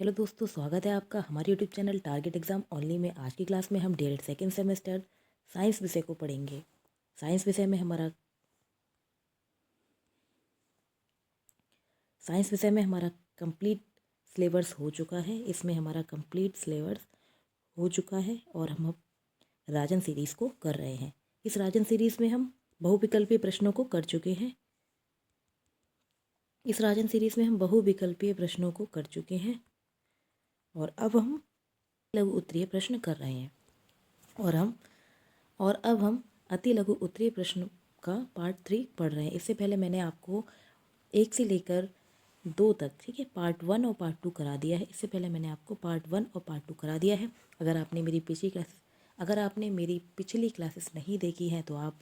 Hello दोस्तों, स्वागत है आपका हमारे YouTube channel target exam only में। आज की क्लास में हम डीएलएड सेकेंड सेमेस्टर साइंस विषय को पढ़ेंगे। साइंस विषय में हमारा कंप्लीट सिलेबस हो चुका है। इसमें हमारा कंप्लीट सिलेबस हो चुका है और हम अब राजन सीरीज़ को कर रहे हैं। इस राजन सीरीज़ में हम बहुविकल्पीय प्रश्नों को कर चुके हैं। और अब हम लघु उत्तरीय प्रश्न कर रहे हैं और अब हम अति लघु उत्तरीय प्रश्न का पार्ट 3 पढ़ रहे हैं। इससे पहले मैंने आपको 1 से लेकर 2 तक, ठीक है, पार्ट 1 और पार्ट 2 करा दिया है। इससे पहले मैंने आपको पार्ट 1 और पार्ट 2 करा दिया है। अगर आपने मेरी पिछली क्लासेस नहीं देखी हैं तो आप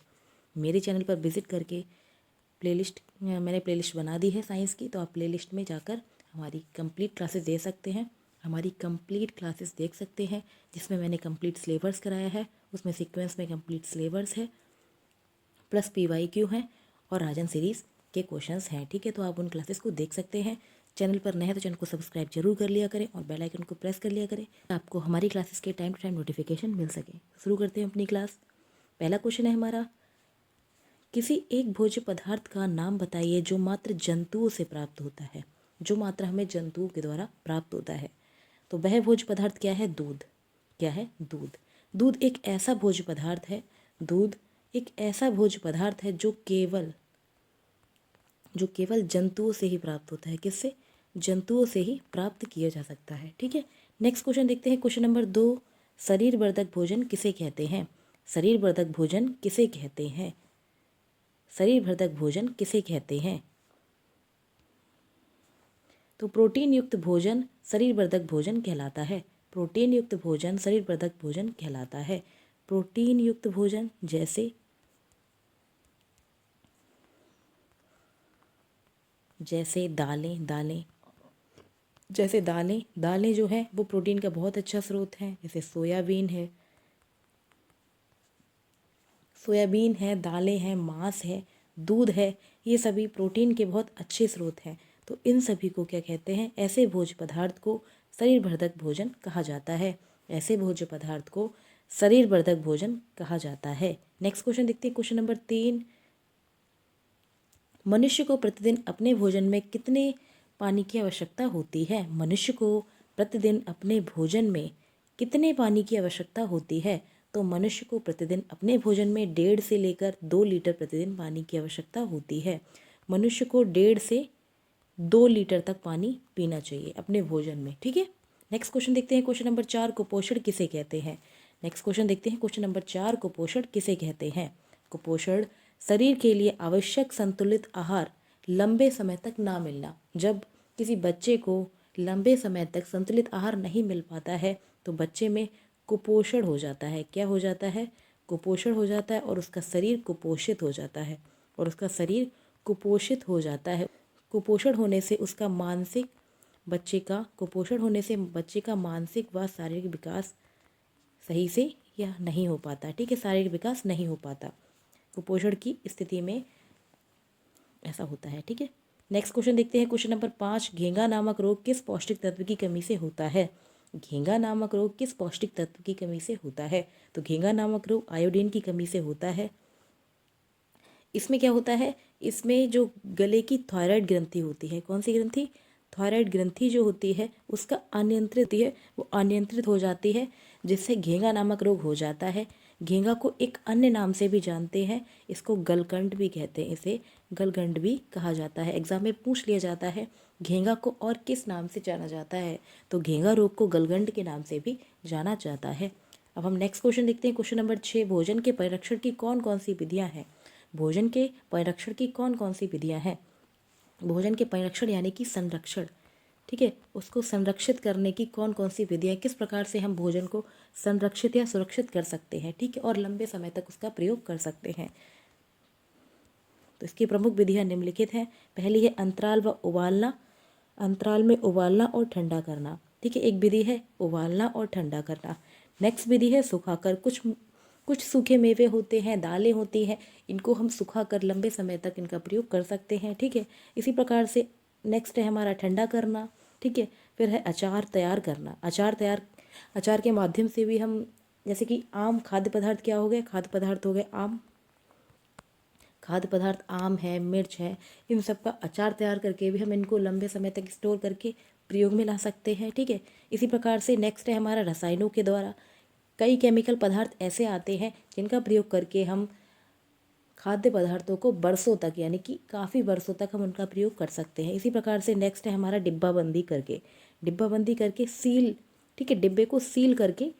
मेरे चैनल पर विज़िट करके मैंने प्लेलिस्ट बना दी है साइंस की, तो आप प्लेलिस्ट में जाकर हमारी कंप्लीट क्लासेस देख सकते हैं, जिसमें मैंने कंप्लीट सिलेबस कराया है। उसमें सीक्वेंस में कंप्लीट सिलेबस है, प्लस PYQ है और राजन सीरीज़ के क्वेश्चंस हैं, ठीक है। तो आप उन क्लासेस को देख सकते हैं। चैनल पर नए हैं तो चैनल को सब्सक्राइब जरूर कर लिया करें और बेल आइकन को प्रेस कर लिया करें, आपको हमारी क्लासेस के टाइम टू टाइम नोटिफिकेशन मिल सके। शुरू करते हैं अपनी क्लास। पहला क्वेश्चन है हमारा, किसी एक भोज्य पदार्थ का नाम बताइए जो मात्र जंतुओं से प्राप्त होता है। जो मात्र हमें जंतुओं के द्वारा प्राप्त होता है। तो वह भोज्य पदार्थ क्या है? दूध। क्या है? दूध। दूध एक ऐसा भोज्य पदार्थ है जो केवल जंतुओं से ही प्राप्त होता है। किससे? जंतुओं से ही प्राप्त किया जा सकता है, ठीक है। नेक्स्ट क्वेश्चन देखते हैं। क्वेश्चन नंबर 2, शरीरवर्धक भोजन किसे कहते हैं? शरीरवर्धक भोजन किसे कहते हैं? शरीरवर्धक भोजन किसे कहते हैं? तो प्रोटीन युक्त भोजन शरीरवर्धक भोजन कहलाता है। प्रोटीन युक्त भोजन शरीरवर्धक भोजन कहलाता है। प्रोटीन युक्त भोजन जैसे दालें जो है वो प्रोटीन का बहुत अच्छा स्रोत है। जैसे सोयाबीन है, दालें हैं, मांस है, दूध है, ये सभी प्रोटीन के बहुत अच्छे स्रोत हैं। तो इन सभी को क्या कहते हैं? ऐसे भोज्य पदार्थ को शरीरवर्धक भोजन कहा जाता है। नेक्स्ट क्वेश्चन देखते हैं। क्वेश्चन नंबर 3, मनुष्य को प्रतिदिन अपने भोजन में कितने पानी की आवश्यकता होती है? मनुष्य को प्रतिदिन अपने भोजन में कितने पानी की आवश्यकता होती है? तो मनुष्य को प्रतिदिन अपने भोजन में 1.5 से लेकर 2 लीटर प्रतिदिन पानी की आवश्यकता होती है। मनुष्य को 1.5 से 2 लीटर तक पानी पीना चाहिए अपने भोजन में, ठीक है। नेक्स्ट क्वेश्चन देखते हैं। क्वेश्चन नंबर 4, कुपोषण किसे कहते हैं? कुपोषण शरीर के लिए आवश्यक संतुलित आहार लंबे समय तक ना मिलना। जब किसी बच्चे को लंबे समय तक संतुलित आहार नहीं मिल पाता है तो बच्चे में कुपोषण हो जाता है। क्या हो जाता है? कुपोषण हो जाता है और उसका शरीर कुपोषित हो जाता है। कुपोषण होने से बच्चे का मानसिक व शारीरिक विकास सही से या नहीं हो पाता, ठीक है। शारीरिक विकास नहीं हो पाता कुपोषण की स्थिति में, ऐसा होता है, ठीक है। नेक्स्ट क्वेश्चन देखते हैं। क्वेश्चन नंबर 5, घेंगा नामक रोग किस पौष्टिक तत्व की कमी से होता है? तो घेंगा नामक रोग आयोडीन की कमी से होता है। इसमें क्या होता है? इसमें जो गले की थायराइड ग्रंथि होती है, कौन सी ग्रंथि? थायराइड ग्रंथि जो होती है उसका अनियंत्रित हो जाती है, जिससे घेंगा नामक रोग हो जाता है। घेंगा को एक अन्य नाम से भी जानते हैं, इसको गलगंड भी कहते हैं, इसे गलगंड भी कहा जाता है। एग्जाम में पूछ लिया जाता है घेंगा को और किस नाम से जाना जाता है, तो घेंगा रोग को गलगंड के नाम से भी जाना जाता है। अब हम नेक्स्ट क्वेश्चन देखते हैं। क्वेश्चन नंबर 6, भोजन के परिरक्षण की कौन कौन सी विधियाँ हैं? भोजन के परिरक्षण यानी कि संरक्षण, ठीक है, उसको संरक्षित करने की कौन कौन सी विधियाँ, किस प्रकार से हम भोजन को संरक्षित या सुरक्षित कर सकते हैं, ठीक है, और लंबे समय तक उसका प्रयोग कर सकते हैं। तो इसकी प्रमुख विधियाँ निम्नलिखित हैं। पहली है अंतराल में उबालना और ठंडा करना, ठीक है, एक विधि है उबालना और ठंडा करना। नेक्स्ट विधि है सुखाकर। कुछ सूखे मेवे होते हैं, दालें होती हैं, इनको हम सुखाकर लंबे समय तक इनका प्रयोग कर सकते हैं, ठीक है। इसी प्रकार से नेक्स्ट है हमारा ठंडा करना, ठीक है। फिर है अचार तैयार करना। अचार के माध्यम से भी हम, जैसे कि आम खाद्य पदार्थ क्या हो गए, खाद्य पदार्थ हो गए आम, खाद्य पदार्थ आम है, मिर्च है, इन सब का अचार तैयार करके भी हम इनको लंबे समय तक स्टोर करके प्रयोग में ला सकते हैं। ठीक है, इसी प्रकार से नेक्स्ट है हमारा रसायनों के द्वारा। कई केमिकल पदार्थ ऐसे आते हैं जिनका प्रयोग करके हम खाद्य पदार्थों को बरसों तक, यानी कि काफ़ी बरसों तक हम उनका प्रयोग कर सकते हैं। इसी प्रकार से नेक्स्ट है हमारा डिब्बाबंदी करके सील। ठीक है, डिब्बे को सील करके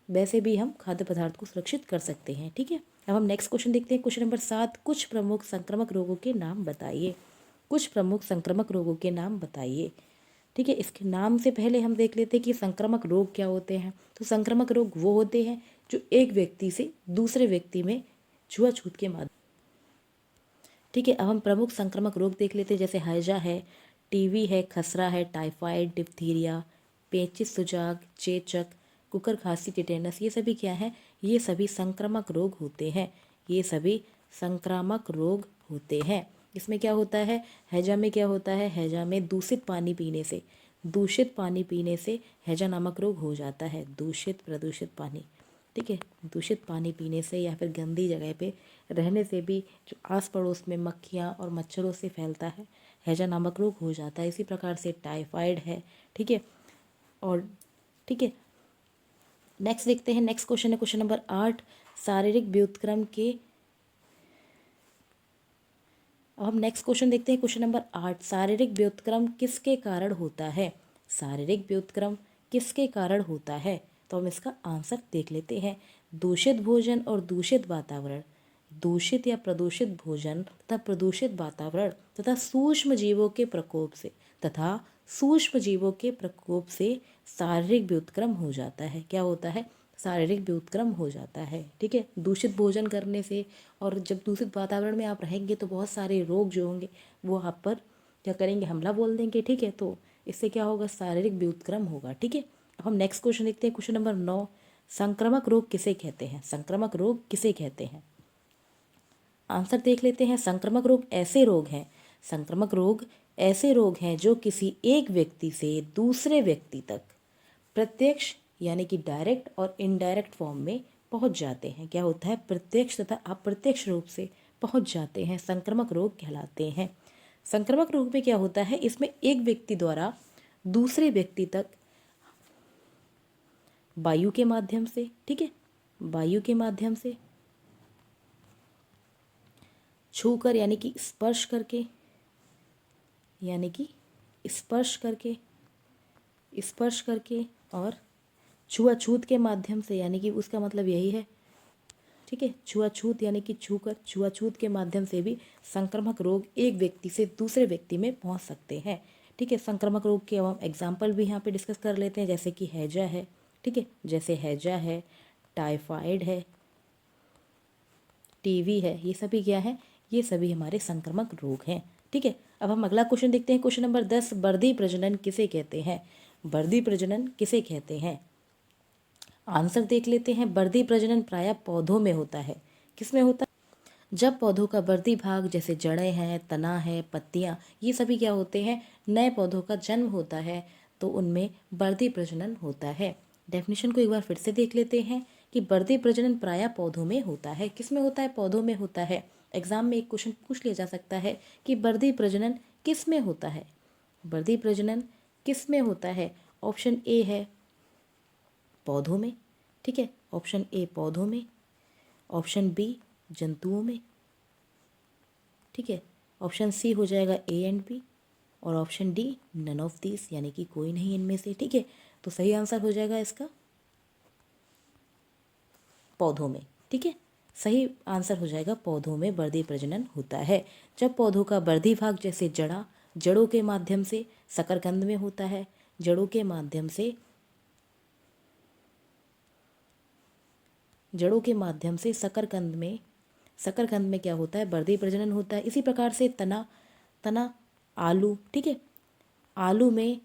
वैसे भी हम खाद्य पदार्थ को सुरक्षित कर सकते हैं। ठीक है, अब हम नेक्स्ट क्वेश्चन देखते हैं। क्वेश्चन नंबर 7, कुछ प्रमुख संक्रामक रोगों के नाम बताइए। कुछ प्रमुख संक्रामक रोगों के नाम बताइए। ठीक है, इसके नाम से पहले हम देख लेते हैं कि संक्रामक रोग क्या होते हैं। तो संक्रामक रोग वो होते हैं जो एक व्यक्ति से दूसरे व्यक्ति में छुआछूत के माध्यम। ठीक है, अब हम प्रमुख संक्रामक रोग देख लेते हैं, जैसे हैजा है, टीबी है, खसरा है, टाइफाइड, डिप्थीरिया, पेचिश सुजाग, चेचक, कुकर खांसी, टिटेनस, ये सभी क्या है, ये सभी संक्रामक रोग होते हैं। ये सभी संक्रामक रोग होते हैं। इसमें क्या होता है, हैजा में क्या होता है, हैजा में दूषित पानी पीने से हैजा नामक रोग हो जाता है। प्रदूषित पानी, ठीक है, दूषित पानी पीने से या फिर गंदी जगह पे रहने से भी जो आस पड़ोस में मक्खियाँ और मच्छरों से फैलता है, हैजा नामक रोग हो जाता है। इसी प्रकार से टाइफाइड है। ठीक है, और ठीक है, नेक्स्ट देखते हैं। नेक्स्ट क्वेश्चन है क्वेश्चन नंबर 8, शारीरिक व्युत्क्रम के। अब हम नेक्स्ट क्वेश्चन देखते हैं, क्वेश्चन नंबर 8, शारीरिक व्युत्क्रम किसके कारण होता है। शारीरिक व्युत्क्रम किसके कारण होता है, तो हम इसका आंसर देख लेते हैं। दूषित भोजन और दूषित वातावरण, दूषित या प्रदूषित भोजन तथा प्रदूषित वातावरण तथा सूक्ष्म जीवों के प्रकोप से शारीरिक व्युत्क्रम हो जाता है। क्या होता है, शारीरिक व्युत्क्रम हो जाता है। ठीक है, दूषित भोजन करने से और जब दूषित वातावरण में आप रहेंगे तो बहुत सारे रोग जो होंगे वो आप पर क्या करेंगे, हमला बोल देंगे। ठीक है, तो इससे क्या होगा, शारीरिक व्युत्क्रम होगा। ठीक है, अब हम नेक्स्ट क्वेश्चन देखते हैं। क्वेश्चन नंबर 9, संक्रामक रोग किसे कहते हैं। संक्रामक रोग किसे कहते हैं, आंसर देख लेते हैं। संक्रामक रोग ऐसे रोग हैं जो किसी एक व्यक्ति से दूसरे व्यक्ति तक प्रत्यक्ष यानी कि डायरेक्ट और इनडायरेक्ट फॉर्म में पहुंच जाते हैं। क्या होता है, प्रत्यक्ष तथा अप्रत्यक्ष रूप से पहुंच जाते हैं, संक्रामक रोग कहलाते हैं। संक्रामक रोग में क्या होता है, इसमें एक व्यक्ति द्वारा दूसरे व्यक्ति तक वायु के माध्यम से, ठीक है, वायु के माध्यम से छूकर यानी कि स्पर्श करके और छुआछूत के माध्यम से, यानी कि उसका मतलब यही है। ठीक है, छुआछूत यानी कि छुआछूत के माध्यम से भी संक्रामक रोग एक व्यक्ति से दूसरे व्यक्ति में पहुंच सकते हैं। ठीक है, संक्रामक रोग के हम एग्जाम्पल भी यहाँ पे डिस्कस कर लेते हैं, जैसे कि हैजा है। ठीक है, जैसे हैजा है, टाइफाइड है, टीबी है, ये सभी क्या है, ये सभी हमारे संक्रामक रोग हैं। ठीक है, अब हम अगला क्वेश्चन देखते हैं। क्वेश्चन नंबर 10, वर्धी प्रजनन किसे कहते हैं। वर्धी प्रजनन किसे कहते हैं, आंसर देख लेते हैं। वर्धी प्रजनन प्रायः पौधों में होता है। किस में होता है, जब पौधों का वर्धी भाग जैसे जड़ें हैं, तना है, पत्तियां, ये सभी क्या होते हैं, नए पौधों का जन्म होता है, तो उनमें वर्धी प्रजनन होता है। डेफिनेशन को एक बार फिर से देख लेते हैं कि वर्धी प्रजनन प्रायः पौधों में होता है। किस में होता है, पौधों में होता है। एग्जाम में एक क्वेश्चन पूछ लिया जा सकता है कि वर्धी प्रजनन किस में होता है, वर्धी प्रजनन किस में होता है। ऑप्शन ए है पौधों में, ठीक है, ऑप्शन ए पौधों में, ऑप्शन बी जंतुओं में, ठीक है, ऑप्शन सी हो जाएगा ए एंड बी, और option D none of this, यानी कि कोई नहीं इनमें से। ठीक है, तो सही आंसर हो जाएगा इसका पौधों में। ठीक है, सही आंसर हो जाएगा पौधों में वर्धी प्रजनन होता है। जब पौधों का वर्धी भाग जैसे जड़ों के माध्यम से शकरकंद में होता है, जड़ों के माध्यम से शकरकंद में क्या होता है, वर्धी प्रजनन होता है। इसी प्रकार से तना आलू, ठीक है, आलू में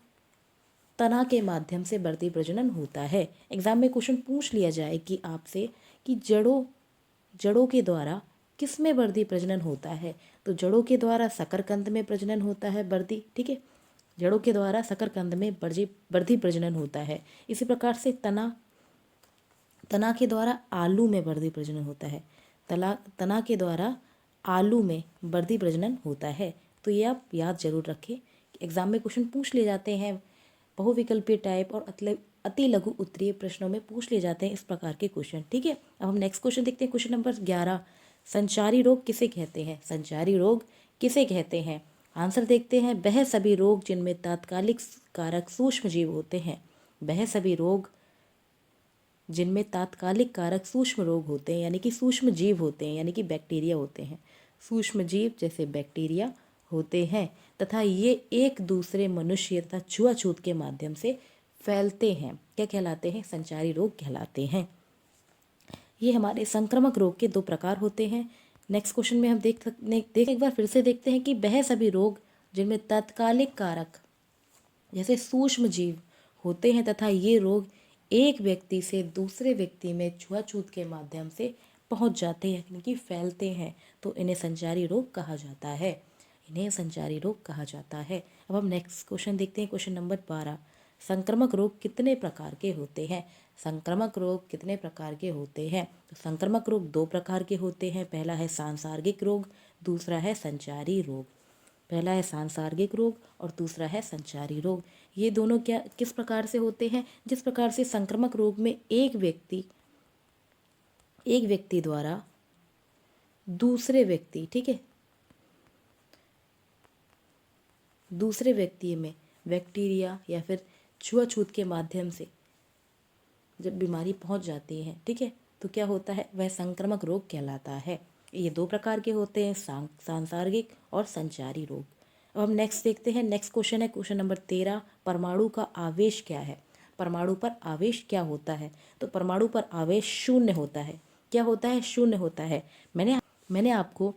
तना के माध्यम से वर्धी प्रजनन होता है। एग्जाम में क्वेश्चन पूछ लिया जाए कि आपसे कि जड़ों के द्वारा किस में वर्धी प्रजनन होता है, तो जड़ों के द्वारा शकरकंद में प्रजनन होता है वर्धी। ठीक है, जड़ों के द्वारा शकरकंद में वर्धी प्रजनन होता है। इसी प्रकार से तना के द्वारा आलू में वर्धी प्रजनन होता है। तना के द्वारा आलू में वर्धी प्रजनन होता है। तो ये आप याद जरूर रखें। एग्जाम में क्वेश्चन पूछ लिए जाते हैं, बहुविकल्पीय टाइप और अति लघु उत्तरीय प्रश्नों में पूछ लिए जाते हैं इस प्रकार के क्वेश्चन। ठीक है, अब हम नेक्स्ट क्वेश्चन देखते हैं। क्वेश्चन नंबर 11, संचारी रोग किसे कहते हैं? संचारी रोग किसे कहते हैं? आंसर देखते हैं, वह सभी रोग जिनमें तात्कालिक कारक सूक्ष्म जीव होते हैं। वह सभी रोग जिनमें तात्कालिक कारक सूक्ष्म रोग होते हैं, यानी कि सूक्ष्म जीव होते हैं, यानी कि बैक्टीरिया होते हैं। सूक्ष्म जीव जैसे बैक्टीरिया होते हैं तथा ये एक दूसरे मनुष्य तथा छुआछूत के माध्यम से फैलते हैं। क्या कहलाते हैं? संचारी रोग कहलाते हैं। ये हमारे संक्रामक रोग के 2 प्रकार होते हैं। नेक्स्ट क्वेश्चन में हम एक बार फिर से देखते हैं कि वह सभी रोग जिनमें तात्कालिक कारक जैसे सूक्ष्म जीव होते हैं तथा ये रोग एक व्यक्ति से दूसरे व्यक्ति में छुआछूत के माध्यम से पहुंच जाते हैं, यानी कि फैलते हैं, तो इन्हें संचारी रोग कहा जाता है। इन्हें संचारी रोग कहा जाता है। अब हम नेक्स्ट क्वेश्चन देखते हैं। क्वेश्चन नंबर 12, संक्रामक रोग कितने प्रकार के होते हैं? संक्रामक रोग कितने प्रकार के होते हैं? तो संक्रामक रोग 2 प्रकार के होते हैं। पहला है सांसर्गिक रोग, दूसरा है संचारी रोग। पहला है सांसर्गिक रोग और दूसरा है संचारी रोग। ये दोनों किस प्रकार से होते हैं? जिस प्रकार से संक्रामक रोग में एक व्यक्ति द्वारा दूसरे व्यक्ति, ठीक है, दूसरे व्यक्ति में बैक्टीरिया या फिर छुआछूत के माध्यम से जब बीमारी पहुंच जाती है, ठीक है, तो क्या होता है? वह संक्रामक रोग कहलाता है। ये 2 प्रकार के होते हैं, सांसर्गिक और संचारी रोग। अब हम नेक्स्ट देखते हैं। नेक्स्ट क्वेश्चन है क्वेश्चन नंबर 13, परमाणु का आवेश क्या है? परमाणु पर आवेश क्या होता है? तो परमाणु पर आवेश शून्य होता है। क्या होता है? शून्य होता है। मैंने आपको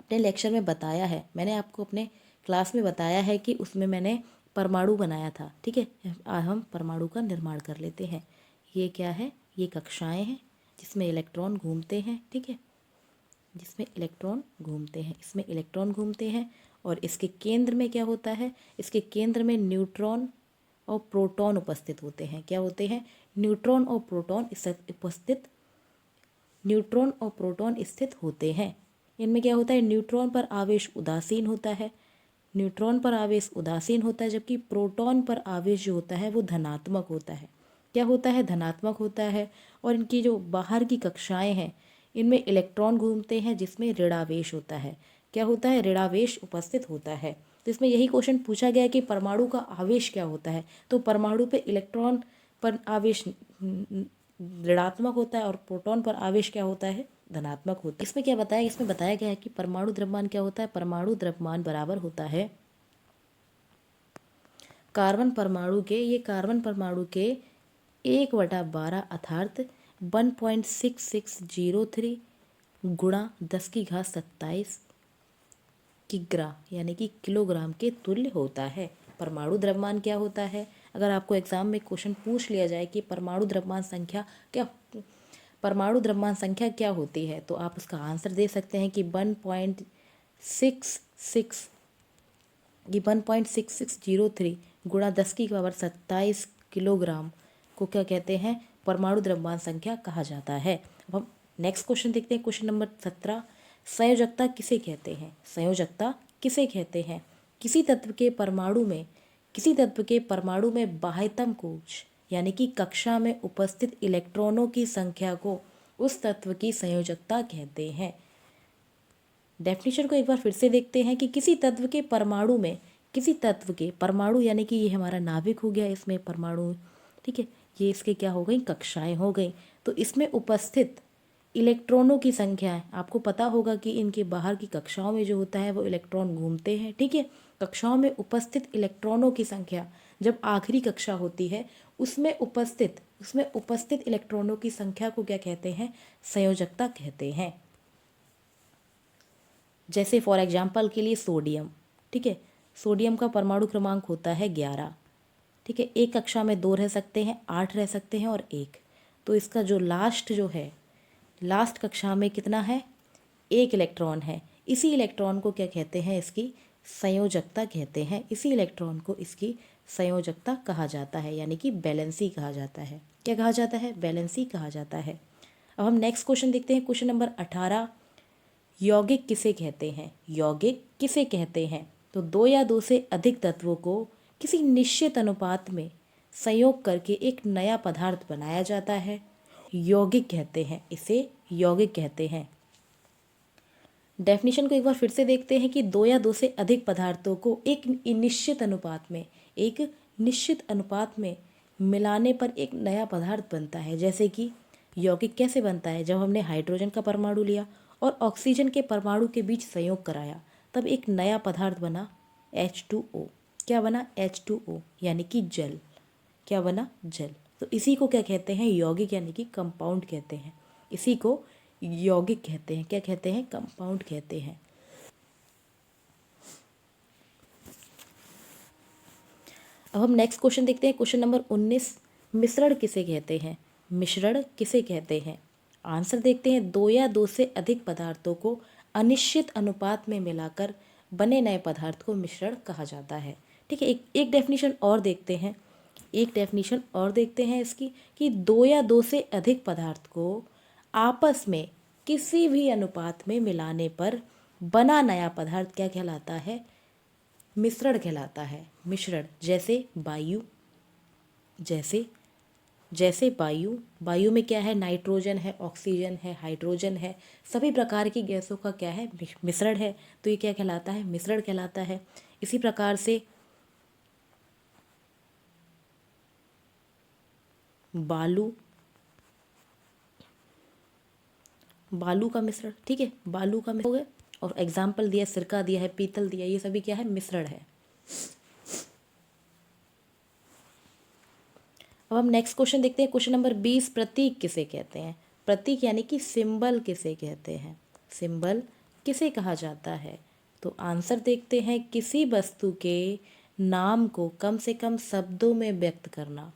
अपने लेक्चर में बताया है, मैंने आपको अपने क्लास में बताया है कि उसमें मैंने परमाणु बनाया था। ठीक है, आज हम परमाणु का निर्माण कर लेते हैं। ये क्या है? ये कक्षाएं हैं जिसमें इलेक्ट्रॉन घूमते हैं। ठीक है, जिसमें इलेक्ट्रॉन घूमते हैं, इसमें इलेक्ट्रॉन घूमते हैं और इसके केंद्र में क्या होता है? इसके केंद्र में न्यूट्रॉन और प्रोटॉन उपस्थित होते हैं। क्या होते हैं? न्यूट्रॉन और प्रोटॉन स्थित होते हैं। इनमें क्या होता है? न्यूट्रॉन पर आवेश उदासीन होता है, जबकि प्रोटॉन पर आवेश जो होता है वो धनात्मक होता है। क्या होता है? धनात्मक होता है। और इनकी जो बाहर की कक्षाएं हैं, इनमें इलेक्ट्रॉन घूमते हैं जिसमें ऋणावेश होता है। क्या होता है? ऋणावेश उपस्थित होता है। तो इसमें यही क्वेश्चन पूछा गया है कि परमाणु का आवेश क्या होता है। तो परमाणु पे इलेक्ट्रॉन पर आवेश ऋणात्मक होता है और प्रोटॉन पर आवेश क्या होता है? धनात्मक होता है। इसमें क्या बताया? इसमें बताया गया है कि परमाणु द्रव्यमान क्या होता है? परमाणु द्रव्यमान बराबर होता है कार्बन परमाणु के 1/12 अर्थात 1.6603 गुणा 10⁻27 किग्रा यानी कि किलोग्राम के तुल्य होता है। परमाणु द्रव्यमान क्या होता है? अगर आपको एग्जाम में क्वेश्चन पूछ लिया जाए कि परमाणु द्रव्यमान संख्या क्या होती है, तो आप उसका आंसर दे सकते हैं कि 1.6603 गुणा 10⁻27 किलोग्राम को क्या कहते हैं? परमाणु द्रव्यमान संख्या कहा जाता है। अब हम नेक्स्ट क्वेश्चन देखते हैं। क्वेश्चन नंबर 17, संयोजकता किसे कहते हैं? संयोजकता किसे कहते हैं? किसी तत्व के परमाणु में बाह्यतम कोश यानी कि कक्षा में उपस्थित इलेक्ट्रॉनों की संख्या को उस तत्व की संयोजकता कहते हैं। डेफिनेशन को एक बार फिर से देखते हैं कि किसी तत्व के परमाणु यानी कि ये हमारा नाभिक हो गया, इसमें परमाणु, ठीक है, ये इसके क्या हो गई? कक्षाएं हो गई। तो इसमें उपस्थित इलेक्ट्रॉनों की संख्या है। आपको पता होगा कि इनके बाहर की कक्षाओं में जो होता है वो इलेक्ट्रॉन घूमते हैं। ठीक है, कक्षाओं में उपस्थित इलेक्ट्रॉनों की संख्या जब आखिरी कक्षा होती है उसमें उपस्थित इलेक्ट्रॉनों की संख्या को क्या कहते हैं? संयोजकता कहते हैं। जैसे फॉर एग्जाम्पल के लिए सोडियम, ठीक है, सोडियम का परमाणु क्रमांक होता है 11। ठीक है, एक कक्षा में 2 रह सकते हैं, 8 रह सकते हैं और 1। तो इसका जो लास्ट कक्षा में कितना है? 1 इलेक्ट्रॉन है। इसी इलेक्ट्रॉन को क्या कहते हैं? इसकी संयोजकता कहते हैं। इसी इलेक्ट्रॉन को इसकी संयोजकता कहा जाता है, यानी कि बैलेंसी कहा जाता है। क्या कहा जाता है? बैलेंसी कहा जाता है। अब हम नेक्स्ट क्वेश्चन देखते हैं, क्वेश्चन नंबर 18। यौगिक किसे कहते हैं? यौगिक किसे कहते हैं? तो दो या दो से अधिक तत्वों को किसी निश्चित अनुपात में संयोग करके एक नया पदार्थ बनाया जाता है, यौगिक कहते हैं। इसे यौगिक कहते हैं। डेफिनेशन को एक बार फिर से देखते हैं कि दो या दो से अधिक पदार्थों को एक निश्चित अनुपात में मिलाने पर एक नया पदार्थ बनता है। जैसे कि यौगिक कैसे बनता है? जब हमने हाइड्रोजन का परमाणु लिया और ऑक्सीजन के परमाणु के बीच संयोग कराया, तब एक नया पदार्थ बना H2O। क्या बना? H2O, यानी कि जल। क्या बना? जल। तो इसी को क्या कहते हैं? यौगिक, यानी कि कंपाउंड कहते हैं। इसी को यौगिक कहते हैं। क्या कहते हैं? कंपाउंड कहते हैं। अब हम नेक्स्ट क्वेश्चन देखते हैं, क्वेश्चन नंबर 19। मिश्रण किसे कहते हैं? मिश्रण किसे कहते हैं? आंसर देखते हैं, दो या दो से अधिक पदार्थों को अनिश्चित अनुपात में मिलाकर बने नए पदार्थ को मिश्रण कहा जाता है। ठीक है, एक डेफिनेशन और देखते हैं। एक डेफिनेशन और देखते हैं इसकी, कि दो या दो से अधिक पदार्थ को आपस में किसी भी अनुपात में मिलाने पर बना नया पदार्थ क्या कहलाता है? मिश्रण कहलाता है। मिश्रण, जैसे वायु, जैसे वायु में क्या है? नाइट्रोजन है, ऑक्सीजन है, हाइड्रोजन है, सभी प्रकार की गैसों का क्या है? मिश्रण है। तो ये क्या कहलाता है? मिश्रण कहलाता है। इसी प्रकार से बालू का मिश्रण, ठीक है, बालू का मिश्रण हो गया। और एग्जाम्पल दिया, सिरका दिया है, पीतल दिया, ये सभी क्या है? मिश्रण है। अब हम नेक्स्ट क्वेश्चन देखते हैं, क्वेश्चन नंबर 20। प्रतीक किसे कहते हैं? प्रतीक यानी कि सिंबल किसे कहते हैं? सिंबल किसे कहा जाता है? तो आंसर देखते हैं, किसी वस्तु के नाम को कम से कम शब्दों में व्यक्त करना।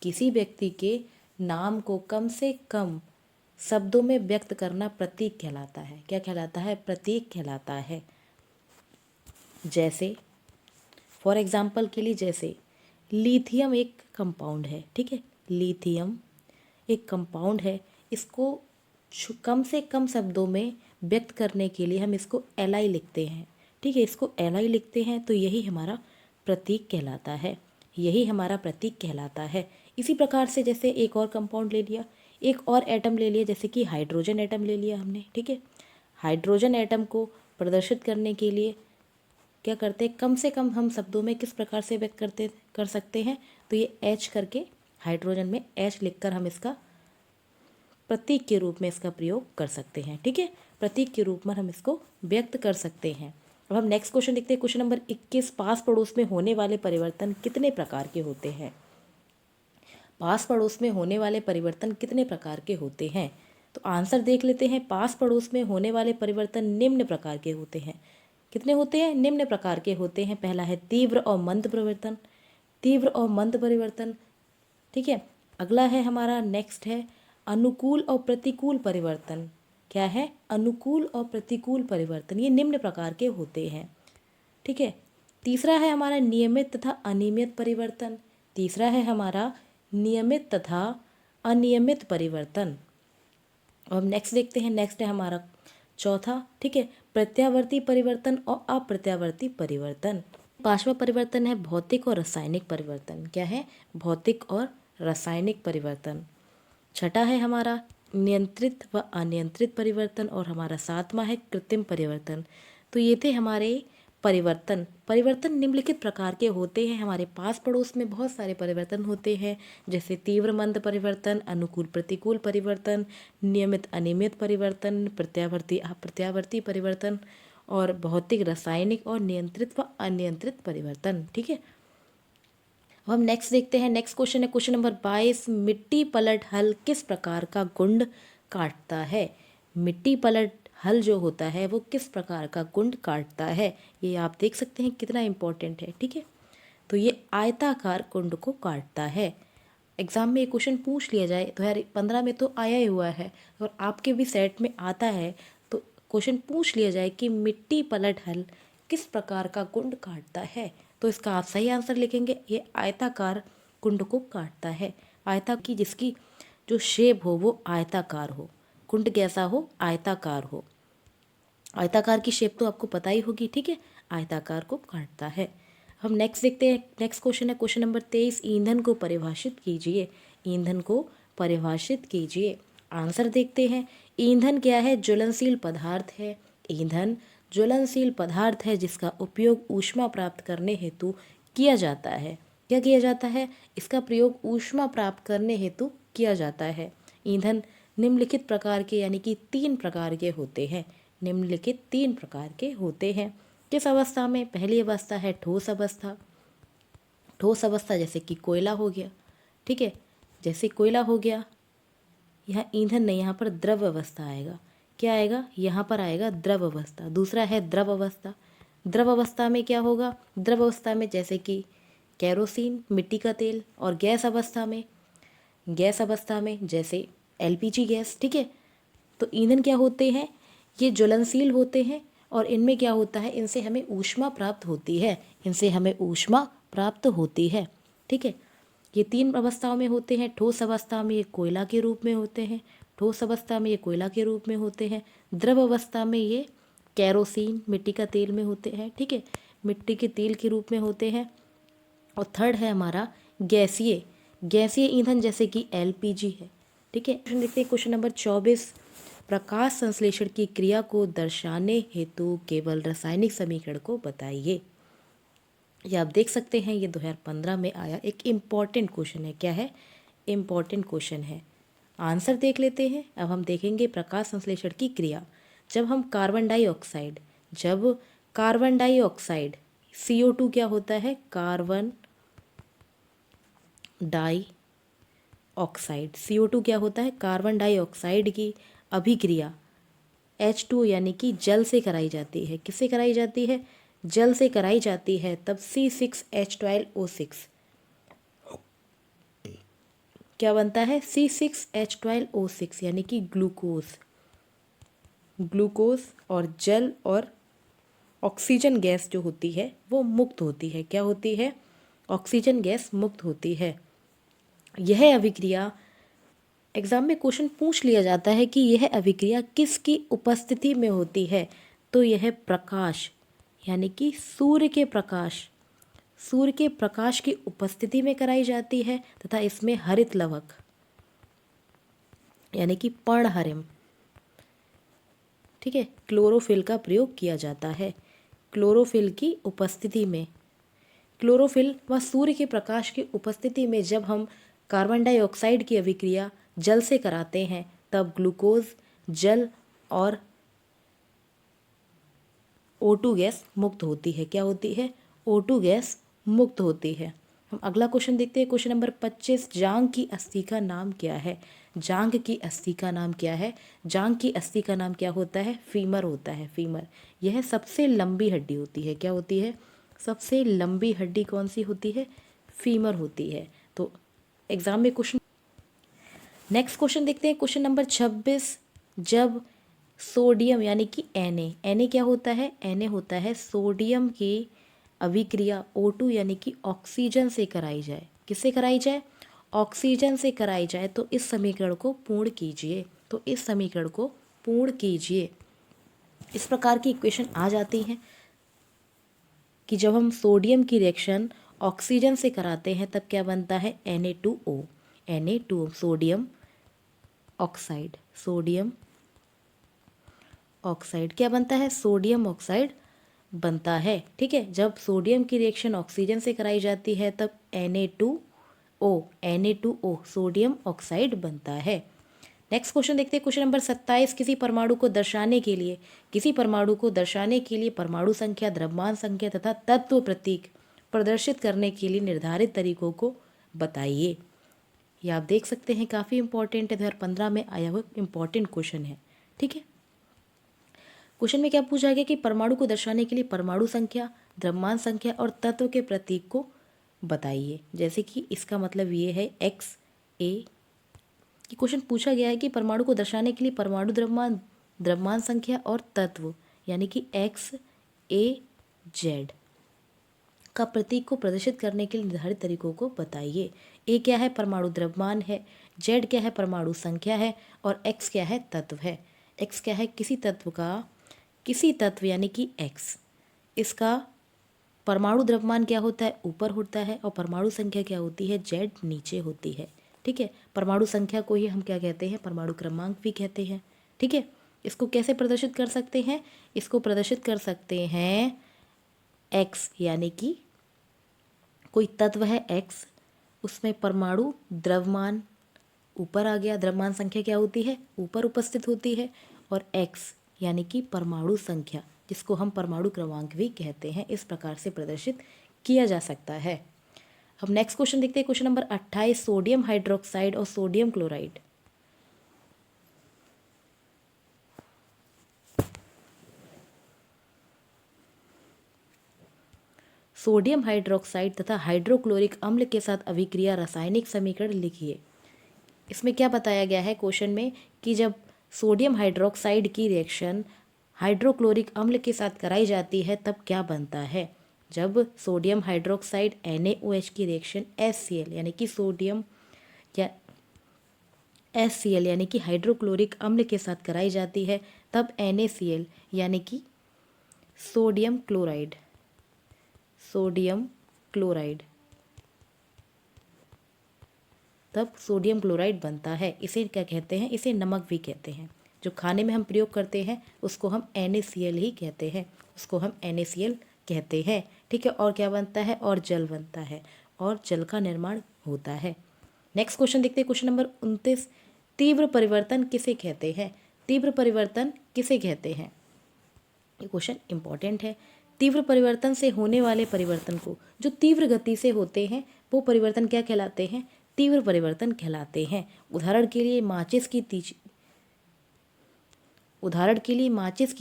किसी व्यक्ति के नाम को कम से कम शब्दों में व्यक्त करना प्रतीक कहलाता है। क्या कहलाता है? प्रतीक कहलाता है। जैसे फॉर एग्जाम्पल के लिए, जैसे लिथियम एक कंपाउंड है, ठीक है, लिथियम एक कंपाउंड है। इसको कम से कम शब्दों में व्यक्त करने के लिए हम इसको Li लिखते हैं, ठीक है, इसको Li लिखते हैं। तो यही हमारा प्रतीक कहलाता है। यही हमारा प्रतीक कहलाता है। इसी प्रकार से जैसे एक और कंपाउंड ले लिया, एक और एटम ले लिया, जैसे कि हाइड्रोजन एटम ले लिया हमने, ठीक है। हाइड्रोजन एटम को प्रदर्शित करने के लिए क्या करते हैं? कम से कम हम शब्दों में किस प्रकार से व्यक्त कर सकते हैं? तो ये H करके, हाइड्रोजन में H लिखकर हम इसका प्रतीक के रूप में इसका प्रयोग कर सकते हैं, ठीक है। प्रतीक के रूप में हम इसको व्यक्त कर सकते हैं। अब हम नेक्स्ट क्वेश्चन देखते हैं, क्वेश्चन नंबर 21। पास पड़ोस में होने वाले परिवर्तन कितने प्रकार के होते हैं? पास पड़ोस में होने वाले परिवर्तन कितने प्रकार के होते हैं? तो आंसर देख लेते हैं। पास पड़ोस में होने वाले परिवर्तन निम्न प्रकार के होते हैं। कितने होते हैं? निम्न प्रकार के होते हैं। पहला है तीव्र और मंद परिवर्तन, तीव्र और मंद परिवर्तन, ठीक है। अगला है हमारा, नेक्स्ट है अनुकूल और प्रतिकूल परिवर्तन। क्या है? अनुकूल और प्रतिकूल परिवर्तन, ये निम्न प्रकार के होते हैं, ठीक है। तीसरा है हमारा नियमित तथा अनियमित परिवर्तन। तीसरा है हमारा नियमित तथा अनियमित परिवर्तन। अब हम नेक्स्ट देखते हैं, नेक्स्ट है हमारा चौथा, ठीक है, प्रत्यावर्ती परिवर्तन और अप्रत्यावर्ती परिवर्तन। पांचवा परिवर्तन है भौतिक और रासायनिक परिवर्तन। क्या है? भौतिक और रासायनिक परिवर्तन। छठा है हमारा नियंत्रित व अनियंत्रित परिवर्तन और हमारा सातवां है कृत्रिम परिवर्तन। तो ये थे हमारे परिवर्तन। परिवर्तन निम्नलिखित प्रकार के होते हैं। हमारे पास पड़ोस में बहुत सारे परिवर्तन होते हैं, जैसे तीव्र मंद परिवर्तन, अनुकूल प्रतिकूल परिवर्तन, नियमित अनियमित परिवर्तन, प्रत्यावर्ती अप्रत्यावर्ती परिवर्तन और भौतिक रासायनिक और नियंत्रित व अनियंत्रित परिवर्तन, ठीक है। अब हम नेक्स्ट देखते हैं, नेक्स्ट क्वेश्चन है क्वेश्चन नंबर 22। मिट्टी पलट हल किस प्रकार का गुंड काटता है? मिट्टी पलट हल जो होता है वो किस प्रकार का गुंड काटता है? ये आप देख सकते हैं कितना इंपॉर्टेंट है, ठीक है। तो ये आयताकार कुंड को काटता है। एग्जाम में ये क्वेश्चन पूछ लिया जाए 2015 में तो आया ही हुआ है, और आपके भी सेट में आता है। तो क्वेश्चन पूछ लिया जाए कि मिट्टी पलट हल किस प्रकार का कुंड काटता है? तो इसका आप सही आंसर लिखेंगे, ये आयताकार कुंड को काटता है। आयता की जिसकी जो शेप हो वो आयताकार हो, कुंड कैसा हो? आयताकार हो। आयताकार की शेप तो आपको पता ही होगी, ठीक है, आयताकार को काटता है। हम नेक्स्ट देखते हैं। नेक्स्ट क्वेश्चन है क्वेश्चन नंबर 23, ईंधन को परिभाषित कीजिए। ईंधन को परिभाषित कीजिए। आंसर देखते हैं। ईंधन क्या है? ज्वलनशील पदार्थ है। ईंधन ज्वलनशील पदार्थ है जिसका उपयोग ऊष्मा प्राप्त करने हेतु किया जाता है। क्या किया जाता है? इसका प्रयोग ऊष्मा प्राप्त करने हेतु किया जाता है। ईंधन निम्नलिखित प्रकार के यानी कि 3 प्रकार के होते हैं। निम्नलिखित 3 प्रकार के होते हैं। किस अवस्था में? पहली अवस्था है ठोस अवस्था। ठोस अवस्था जैसे कि कोयला हो गया, ठीक है, जैसे कोयला हो गया। यहाँ ईंधन नहीं, यहाँ पर द्रव अवस्था आएगा। क्या आएगा? यहाँ पर आएगा द्रव अवस्था। दूसरा है द्रव अवस्था। द्रव अवस्था में क्या होगा? द्रव अवस्था में जैसे कि केरोसिन, मिट्टी का तेल। और गैस अवस्था में जैसे एलपीजी गैस, ठीक है। तो ईंधन क्या होते हैं? ये ज्वलनशील होते हैं और इनमें क्या होता है? इनसे हमें ऊष्मा प्राप्त होती है। इनसे हमें ऊष्मा प्राप्त होती है, ठीक है। ये 3 अवस्थाओं में होते हैं। ठोस अवस्था में ये कोयला के रूप में होते हैं। ठोस अवस्था में ये कोयला के रूप में होते हैं। द्रव अवस्था में ये केरोसिन, मिट्टी का तेल में होते हैं, ठीक है, मिट्टी के तेल के रूप में होते हैं। और थर्ड है हमारा गैसीय ईंधन जैसे कि एलपीजी है, ठीक है। देखते हैं क्वेश्चन नंबर 24, प्रकाश संश्लेषण की क्रिया को दर्शाने हेतु केवल रासायनिक समीकरण को बताइए। ये आप देख सकते हैं, ये 2015 में आया एक इम्पॉर्टेंट क्वेश्चन है। क्या है? इम्पॉर्टेंट क्वेश्चन है। आंसर देख लेते हैं। अब हम देखेंगे प्रकाश संश्लेषण की क्रिया। जब कार्बन डाइऑक्साइड CO2 क्या होता है? कार्बन डाइऑक्साइड CO2 क्या होता है? कार्बन डाइऑक्साइड की अभिक्रिया H2 यानी कि जल से कराई जाती है। किससे कराई जाती है? जल से कराई जाती है। तब C6H12O6 क्या बनता है? C6H12O6 यानी कि ग्लूकोज और जल और ऑक्सीजन गैस जो होती है वो मुक्त होती है। क्या होती है? ऑक्सीजन गैस मुक्त होती है। यह अभिक्रिया एग्जाम में क्वेश्चन पूछ लिया जाता है कि यह अभिक्रिया किसकी उपस्थिति में होती है? तो यह प्रकाश यानी कि सूर्य के प्रकाश की उपस्थिति में कराई जाती है तथा इसमें हरित लवक यानी कि पर्णहरिम, ठीक है, क्लोरोफिल का प्रयोग किया जाता है। क्लोरोफिल की उपस्थिति में, क्लोरोफिल व सूर्य के प्रकाश की उपस्थिति में जब हम कार्बन डाइऑक्साइड की अभिक्रिया जल से कराते हैं तब ग्लूकोज, जल और O2 गैस मुक्त होती है। क्या होती है? O2 गैस मुक्त होती है। हम अगला क्वेश्चन देखते हैं। क्वेश्चन नंबर 25, जांघ की अस्थि का नाम क्या है? जांघ की अस्थि का नाम क्या है? जांघ की अस्थि का नाम क्या होता है? फीमर होता है। फीमर यह सबसे लंबी हड्डी होती है। क्या होती है? सबसे लंबी हड्डी कौन सी होती है? फीमर होती है। तो एग्जाम में क्वेश्चन, नेक्स्ट क्वेश्चन देखते हैं। क्वेश्चन नंबर 26, जब सोडियम यानी कि Na क्या होता है? Na होता है सोडियम की अभिक्रिया O2 यानी कि ऑक्सीजन से कराई जाए। किससे कराई जाए? ऑक्सीजन से कराई जाए। तो इस समीकरण को पूर्ण कीजिए। इस प्रकार की इक्वेशन आ जाती हैं कि जब हम सोडियम की रिएक्शन ऑक्सीजन से कराते हैं तब क्या बनता है? Na2O सोडियम ऑक्साइड क्या बनता है? सोडियम ऑक्साइड बनता है, ठीक है। जब सोडियम की रिएक्शन ऑक्सीजन से कराई जाती है तब Na2O सोडियम ऑक्साइड बनता है। नेक्स्ट क्वेश्चन देखते हैं। क्वेश्चन नंबर 27, किसी परमाणु को दर्शाने के लिए परमाणु संख्या, द्रव्यमान संख्या तथा तत्व प्रतीक प्रदर्शित करने के लिए निर्धारित तरीकों को बताइए। ये आप देख सकते हैं, काफ़ी इंपॉर्टेंट है, 2015 में आया हुआ इंपॉर्टेंट क्वेश्चन है, ठीक है। क्वेश्चन में क्या पूछा गया कि परमाणु को दर्शाने के लिए परमाणु संख्या, द्रव्यमान संख्या और तत्व के प्रतीक को बताइए। जैसे कि इसका मतलब ये है XA कि क्वेश्चन पूछा गया है कि परमाणु को दर्शाने के लिए परमाणु द्रव्यमान संख्या और तत्व यानी कि XA जेड का प्रतीक को प्रदर्शित करने के लिए निर्धारित तरीकों को बताइए। ए क्या है? परमाणु द्रव्यमान है। जेड क्या है? परमाणु संख्या है। और एक्स क्या है? तत्व है। एक्स क्या है? किसी तत्व यानी कि एक्स, इसका परमाणु द्रव्यमान क्या होता है? ऊपर होता है। और परमाणु संख्या क्या होती है? जेड नीचे होती है। ठीक है, परमाणु संख्या को ही हम क्या कहते हैं? परमाणु क्रमांक भी कहते हैं। ठीक है, इसको कैसे प्रदर्शित कर सकते हैं? इसको प्रदर्शित कर सकते हैं एक्स, यानी कि कोई तत्व है एक्स, उसमें परमाणु द्रव्यमान ऊपर आ गया, द्रव्यमान संख्या क्या होती है? ऊपर उपस्थित होती है। और एक्स यानी कि परमाणु संख्या, जिसको हम परमाणु क्रमांक भी कहते हैं, इस प्रकार से प्रदर्शित किया जा सकता है। हम नेक्स्ट क्वेश्चन देखते हैं, क्वेश्चन नंबर 28, सोडियम हाइड्रोक्साइड और सोडियम क्लोराइड। सोडियम हाइड्रोक्साइड तथा हाइड्रोक्लोरिक अम्ल के साथ अभिक्रिया रासायनिक समीकरण लिखिए। इसमें क्या बताया गया है क्वेश्चन में कि जब सोडियम हाइड्रोक्साइड की रिएक्शन हाइड्रोक्लोरिक अम्ल के साथ कराई जाती है तब क्या बनता है। जब सोडियम हाइड्रोक्साइड NaOH की रिएक्शन HCl यानी कि सोडियम या HCl यानी कि हाइड्रोक्लोरिक अम्ल के साथ कराई जाती है तब NaCl यानी कि सोडियम क्लोराइड तब सोडियम क्लोराइड बनता है। इसे क्या कहते हैं? इसे नमक भी कहते हैं। जो खाने में हम प्रयोग करते हैं उसको हम NaCl ही कहते हैं, ठीक है। और क्या बनता है? और जल बनता है, और जल का निर्माण होता है। नेक्स्ट क्वेश्चन देखते हैं, क्वेश्चन नंबर 29, तीव्र परिवर्तन किसे कहते हैं? तीव्र परिवर्तन किसे कहते हैं? ये क्वेश्चन इंपॉर्टेंट है। तीव्र परिवर्तन से होने वाले परिवर्तन को, जो तीव्र गति से होते हैं, वो परिवर्तन क्या कहलाते हैं? तीव्र परिवर्तन कहलाते हैं। उदाहरण के लिए माचिस की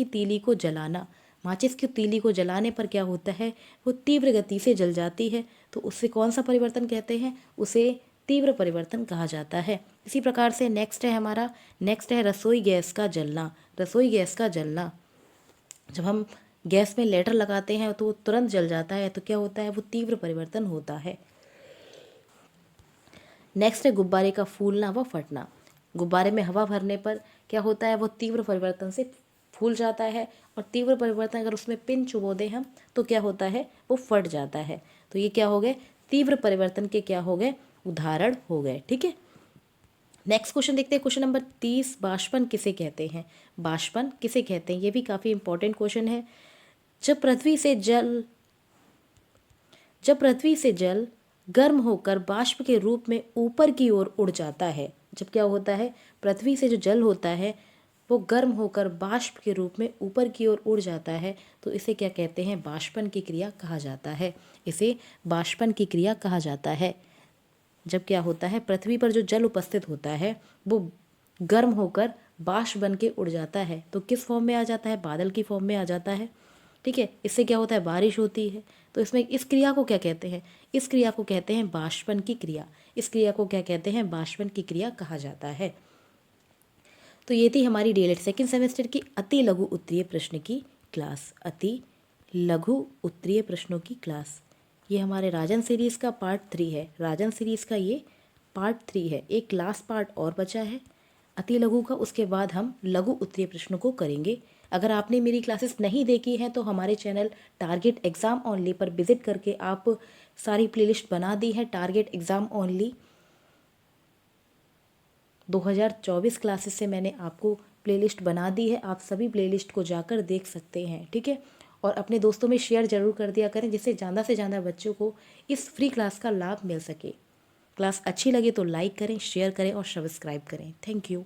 तीली को जलाना। माचिस की तीली को जलाने पर क्या होता है? वो तीव्र गति से जल जाती है, तो उससे कौन सा परिवर्तन कहते हैं? उसे तीव्र परिवर्तन कहा जाता है। इसी प्रकार से नेक्स्ट है रसोई गैस का जलना। जब हम गैस में लेटर लगाते हैं तो वो तुरंत जल जाता है, तो क्या होता है? वो तीव्र परिवर्तन होता है। नेक्स्ट है गुब्बारे का फूलना व फटना। गुब्बारे में हवा भरने पर क्या होता है? वो तीव्र परिवर्तन से फूल जाता है, और तीव्र परिवर्तन अगर उसमें पिन चुबो दें हम तो क्या होता है? वो फट जाता है। तो ये क्या हो गए? तीव्र परिवर्तन के क्या हो गए? उदाहरण हो गए। ठीक है, नेक्स्ट क्वेश्चन देखते हैं, क्वेश्चन नंबर 30, बाष्पन किसे कहते हैं? बाष्पन किसे कहते हैं? ये भी काफ़ी इंपॉर्टेंट क्वेश्चन है। जब पृथ्वी से जल गर्म होकर बाष्प के रूप में ऊपर की ओर उड़ जाता है। जब क्या होता है? पृथ्वी से जो जल होता है वो गर्म होकर बाष्प के रूप में ऊपर की ओर उड़ जाता है, तो इसे क्या कहते हैं? बाष्पन की क्रिया कहा जाता है। जब क्या होता है? पृथ्वी पर जो जल उपस्थित होता है वो गर्म होकर बाष्प बन के उड़ जाता है, तो किस फॉर्म में आ जाता है? बादल की फॉर्म में आ जाता है। ठीक है, इससे क्या होता है? बारिश होती है। तो इसमें इस क्रिया को क्या कहते हैं? इस क्रिया को कहते हैं बाष्पन की क्रिया कहा जाता है। तो ये थी हमारी DLED सेकेंड सेमेस्टर की अति लघु उत्तरीय प्रश्न की क्लास। ये हमारे राजन सीरीज़ का पार्ट 3 है। राजन सीरीज़ का ये पार्ट 3 है। एक लास्ट पार्ट और बचा है अति लघु का, उसके बाद हम लघु उत्तरीय प्रश्नों को करेंगे। अगर आपने मेरी क्लासेस नहीं देखी हैं तो हमारे चैनल टारगेट एग्ज़ाम ओनली पर विजिट करके आप सारी प्लेलिस्ट बना दी है। टारगेट एग्ज़ाम ओनली 2024 क्लासेस से मैंने आपको प्लेलिस्ट बना दी है। आप सभी प्लेलिस्ट को जाकर देख सकते हैं। ठीक है, और अपने दोस्तों में शेयर ज़रूर कर दिया करें, जिससे ज़्यादा से ज़्यादा बच्चों को इस फ्री क्लास का लाभ मिल सके। क्लास अच्छी लगे तो लाइक करें, शेयर करें और सब्सक्राइब करें। Thank you.